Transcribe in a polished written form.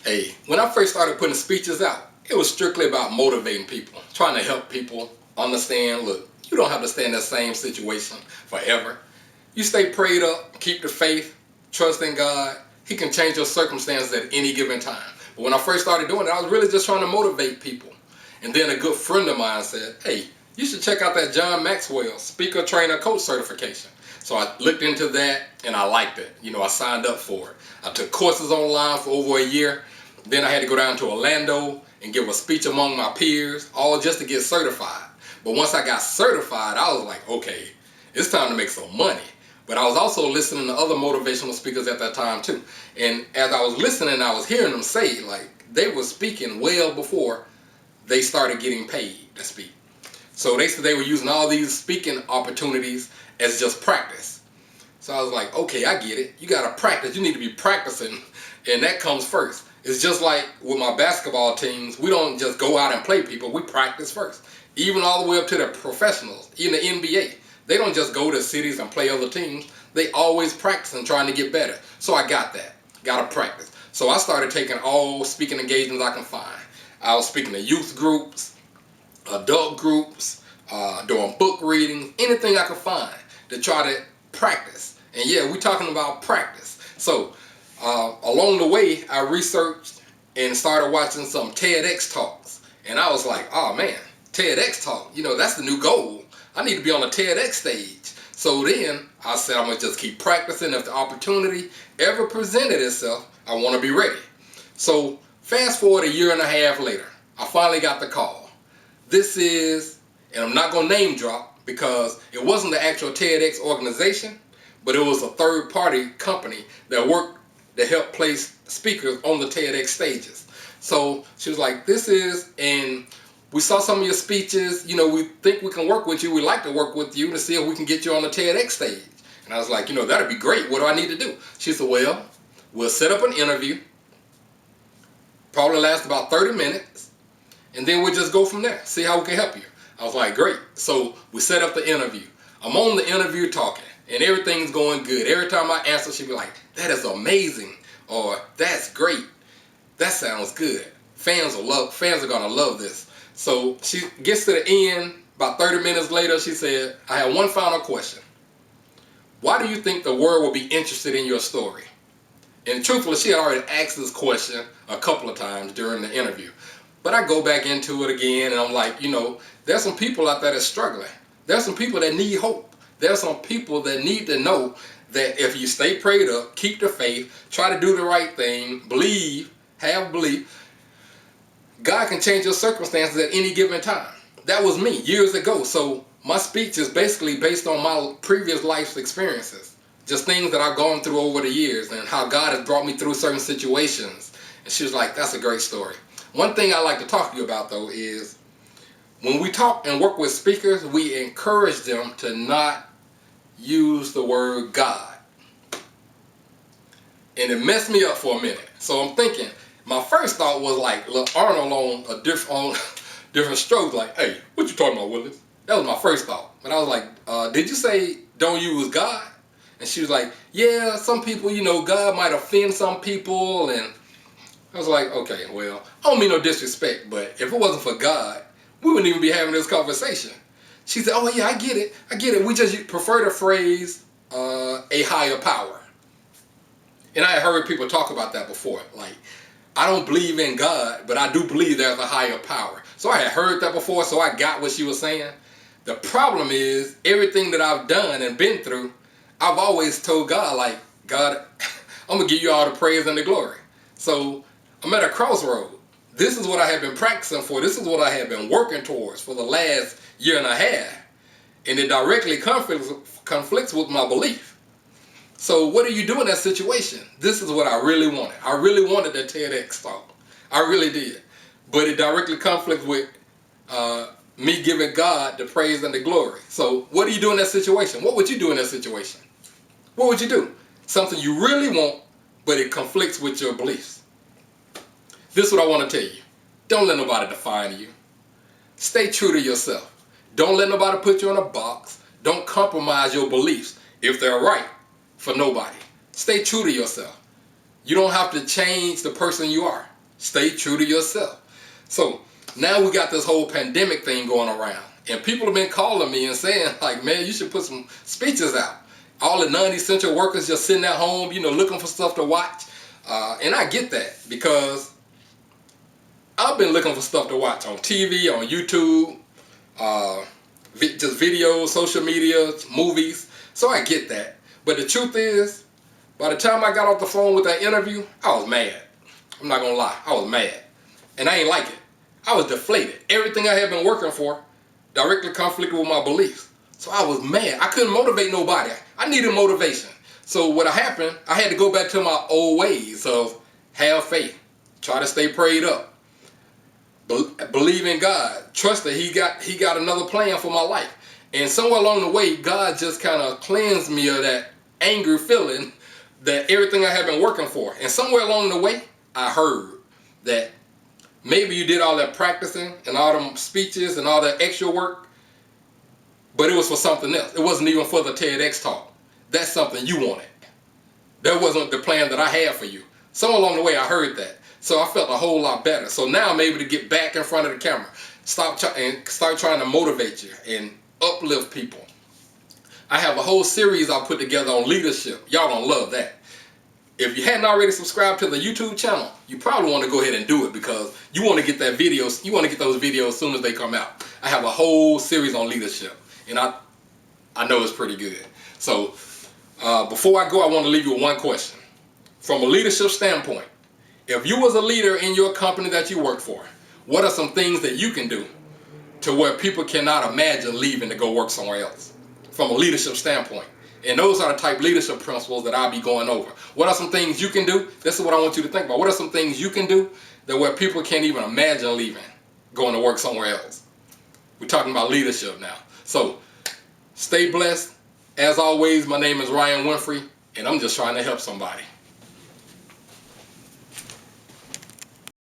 Hey, when I first started putting speeches out, it was strictly about motivating people, trying to help people understand, look, you don't have to stay in that same situation forever. You stay prayed up, keep the faith, trust in God. He can change your circumstances at any given time. But when I first started doing it, I was really just trying to motivate people. And then a good friend of mine said, hey, you should check out that John Maxwell speaker, trainer, coach certification. So I looked into that and I liked it. I signed up for it. I took courses online for over a year. Then I had to go down to Orlando and give a speech among my peers, all just to get certified. But once I got certified, I was like, okay, it's time to make some money. But I was also listening to other motivational speakers at that time too. And as I was listening, I was hearing them say, like, they were speaking well before they started getting paid to speak. So they said they were using all these speaking opportunities as just practice. So I was like, okay, I get it. You got to practice. You need to be practicing, and that comes first. It's just like with my basketball teams, we don't just go out and play people. We practice first. Even all the way up to the professionals, even the NBA. They don't just go to cities and play other teams. They always practice and trying to get better. So I got that. Got to practice. So I started taking all speaking engagements I can find. I was speaking to youth groups, adult groups, doing book readings, anything I could find to try to practice. And yeah, we're talking about practice. So along the way, I researched and started watching some TEDx talks. And I was like, oh man, TEDx talk, that's the new goal. I need to be on a TEDx stage. So then I said, I'm going to just keep practicing. If the opportunity ever presented itself, I want to be ready. So fast forward a year and a half later, I finally got the call. This is, and I'm not going to name drop because it wasn't the actual TEDx organization, but it was a third party company that worked to help place speakers on the TEDx stages. So she was like, this is, and we saw some of your speeches, we think we can work with you. We'd like to work with you to see if we can get you on the TEDx stage. And I was like, that'd be great. What do I need to do? She said, well, we'll set up an interview. Probably last about 30 minutes. And then we'll just go from there. See how we can help you. I was like, great. So we set up the interview. I'm on the interview talking and everything's going good. Every time I answer, she'd be like, that is amazing. Or that's great. That sounds good. Fans are going to love this. So she gets to the end, about 30 minutes later, she said, I have one final question. Why do you think the world will be interested in your story? And truthfully, she had already asked this question a couple of times during the interview. But I go back into it again, and I'm like, there's some people out there that's struggling. There's some people that need hope. There's some people that need to know that if you stay prayed up, keep the faith, try to do the right thing, believe, have belief, God can change your circumstances at any given time. That was me years ago. So my speech is basically based on my previous life's experiences. Just things that I've gone through over the years and how God has brought me through certain situations. And she was like, that's a great story. One thing I like to talk to you about, though, is when we talk and work with speakers, we encourage them to not use the word God. And it messed me up for a minute. So I'm thinking, my first thought was like little Arnold on a different stroke, like, hey, what you talking about, Willis? That was my first thought. But I was like, did you say don't use God? And she was like, yeah, some people, God might offend some people. And I was like, okay, well, I don't mean no disrespect, but if it wasn't for God, we wouldn't even be having this conversation. She said, oh yeah, I get it. We just prefer the phrase, a higher power. And I had heard people talk about that before. Like, I don't believe in God, but I do believe there's a higher power. So I had heard that before, so I got what she was saying. The problem is, everything that I've done and been through, I've always told God, like, God, I'm going to give you all the praise and the glory. So I'm at a crossroad. This is what I have been practicing for. This is what I have been working towards for the last year and a half. And it directly conflicts with my belief. So what do you do in that situation? This is what I really wanted. I really wanted that TEDx talk. I really did. But it directly conflicts with me giving God the praise and the glory. So what do you do in that situation? What would you do in that situation? What would you do? Something you really want, but it conflicts with your beliefs. This is what I want to tell you. Don't let nobody define you. Stay true to yourself. Don't let nobody put you in a box. Don't compromise your beliefs if they're right for nobody. Stay true to yourself. You don't have to change the person you are. Stay true to yourself. So now we got this whole pandemic thing going around, and people have been calling me and saying, like, man, you should put some speeches out. All the non-essential workers just sitting at home, looking for stuff to watch. And I get that, because I've been looking for stuff to watch on TV, on YouTube, just videos, social media, movies. So I get that. But the truth is, by the time I got off the phone with that interview, I was mad. I'm not gonna lie, I was mad. And I ain't like it. I was deflated. Everything I had been working for directly conflicted with my beliefs. So I was mad. I couldn't motivate nobody. I needed motivation. So what happened, I had to go back to my old ways of have faith, try to stay prayed up, believe in God, trust that He got another plan for my life. And somewhere along the way, God just kind of cleansed me of that angry feeling that everything I had been working for. And somewhere along the way, I heard that maybe you did all that practicing and all them speeches and all that extra work, but it was for something else. It wasn't even for the TEDx talk. That's something you wanted. That wasn't the plan that I had for you. Somewhere along the way, I heard that. So I felt a whole lot better. So now I'm able to get back in front of the camera, start trying to motivate you and uplift people. I have a whole series I put together on leadership. Y'all gonna love that. If you hadn't already subscribed to the YouTube channel, you probably want to go ahead and do it, because you want to get that video. You want to get those videos as soon as they come out. I have a whole series on leadership, and I know it's pretty good. So before I go, I want to leave you with one question. From a leadership standpoint, if you was a leader in your company that you work for, what are some things that you can do to where people cannot imagine leaving to go work somewhere else? From a leadership standpoint. And those are the type leadership principles that I'll be going over. What are some things you can do? This is what I want you to think about. What are some things you can do that where people can't even imagine leaving, going to work somewhere else? We're talking about leadership now. So stay blessed. As always, my name is Ryan Winfrey, and I'm just trying to help somebody.